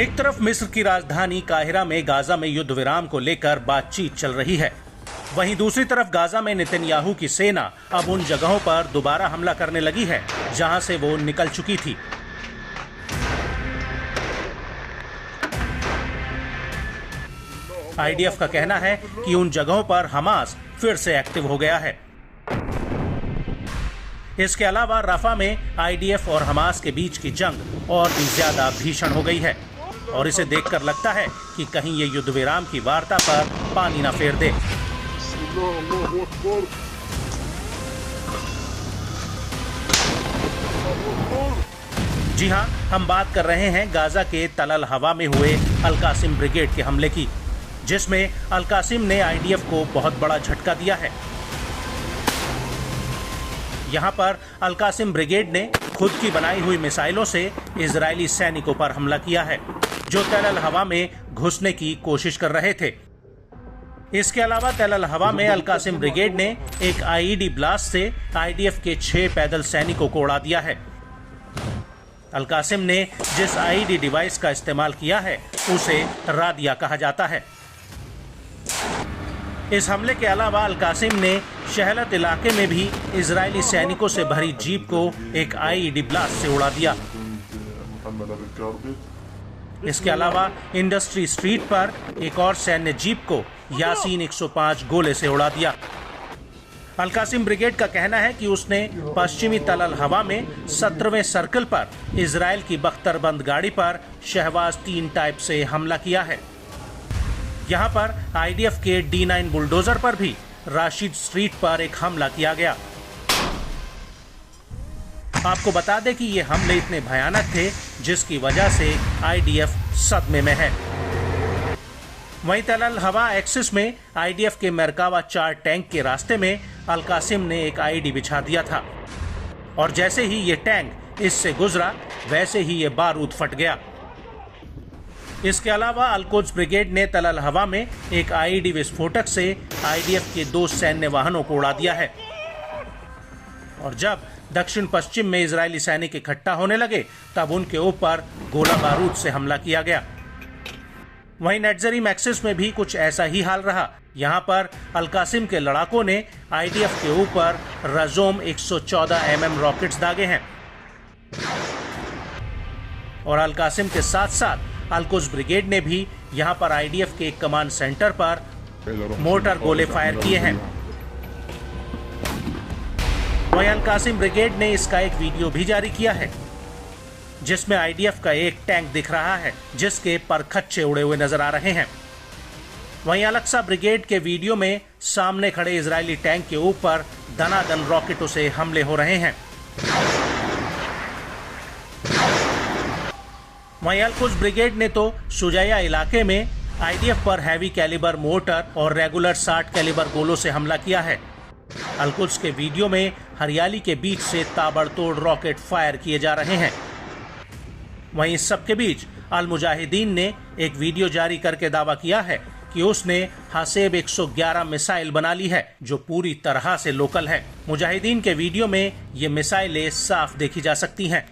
एक तरफ मिस्र की राजधानी काहिरा में गाजा में युद्ध विराम को लेकर बातचीत चल रही है, वहीं दूसरी तरफ गाजा में नेतन्याहू की सेना अब उन जगहों पर दोबारा हमला करने लगी है जहां से वो निकल चुकी थी। आईडीएफ का कहना है कि उन जगहों पर हमास फिर से एक्टिव हो गया है। इसके अलावा रफा में आईडीएफ और हमास के बीच की जंग और भी ज्यादा भीषण हो गई है और इसे देखकर लगता है कि कहीं ये युद्ध विराम की वार्ता पर पानी न फेर दे। जी हां, हम बात कर रहे हैं गाजा के तल अल हवा में हुए अल कासिम ब्रिगेड के हमले की, जिसमें अल कासिम ने आईडीएफ को बहुत बड़ा झटका दिया है। यहां पर अल कासिम ब्रिगेड ने खुद की बनाई हुई मिसाइलों से इजरायली सैनिकों पर हमला किया है जो तल अल हवा में घुसने की कोशिश कर रहे थे। इसके अलावा तल अल हवा में अल कासिम ब्रिगेड ने एक आईईडी ब्लास्ट से आईडीएफ के 6 पैदल सैनिकों को उड़ा दिया है। अल कासिम ने जिस आईईडी डिवाइस का इस्तेमाल किया है उसे रादिया कहा जाता है। इस हमले के अलावा अल कासिम ने शहलत इलाके में भी इजरायली सैनिकों से भरी जीप को एक आईईडी ब्लास्ट से उड़ा दिया। इसके अलावा इंडस्ट्री स्ट्रीट पर एक और सैन्य जीप को यासीन 105 गोले से उड़ा दिया। अल कासिम ब्रिगेड का कहना है कि उसने पश्चिमी तल अल हवा में 17वें सर्कल पर इजरायल की बख्तरबंद गाड़ी पर शहबाज 3 टाइप से हमला किया है। यहां पर आईडीएफ के D9 बुलडोजर पर भी राशिद स्ट्रीट पर एक हमला किया गया। आपको बता दें कि ये हमले इतने भयानक थे जिसकी वजह से आईडीएफ सदमे में है। वहीं तल अल हवा एक्सिस में आईडीएफ के मरकावा 4 टैंक के रास्ते में अल कासिम ने एक आईडी बिछा दिया था और जैसे ही ये टैंक इससे गुजरा वैसे ही ये बारूद फट गया। इसके अलावा अल कुद्स ब्रिगेड ने तल अल हवा में एक आईईडी विस्फोटक से आईडीएफ के 2 सैन्य वाहनों को उड़ा दिया है और जब दक्षिण पश्चिम में इजरायली सैनिक इकट्ठा होने लगे तब उनके ऊपर गोला बारूद से हमला किया गया। वहीं नेट्जरीम एक्सिस में भी कुछ ऐसा ही हाल रहा। यहां पर अल कासिम के लड़ाकों ने आईडीएफ के ऊपर रजोम 114 mm रॉकेट्स दागे हैं और अल कासिम के साथ साथ अल कुद्स ब्रिगेड ने भी यहां पर आईडीएफ के एक कमांड सेंटर पर मोर्टार गोले फायर किए हैं। वहीं अल कासिम ब्रिगेड ने इसका एक वीडियो भी जारी किया है जिसमें आईडीएफ का एक टैंक दिख रहा है जिसके परखच्चे उड़े हुए नजर आ रहे हैं। वहीं अल-अक्सा ब्रिगेड के वीडियो में सामने खड़े इजरायली टैंक के ऊपर दनादन रॉकेटों से हमले हो रहे हैं। वहीं अल कुद्स ब्रिगेड ने तो शुजाया इलाके में आईडीएफ पर हैवी कैलिबर मोर्टर और रेगुलर 60 कैलिबर गोलों से हमला किया है। अल कुद्स के वीडियो में हरियाली के बीच से ताबड़तोड़ रॉकेट फायर किए जा रहे हैं। वहीं इस सबके बीच अल मुजाहिदीन ने एक वीडियो जारी करके दावा किया है कि उसने हासेब 111 मिसाइल बना ली है जो पूरी तरह से लोकल है। मुजाहिदीन के वीडियो में ये मिसाइलें साफ देखी जा सकती हैं।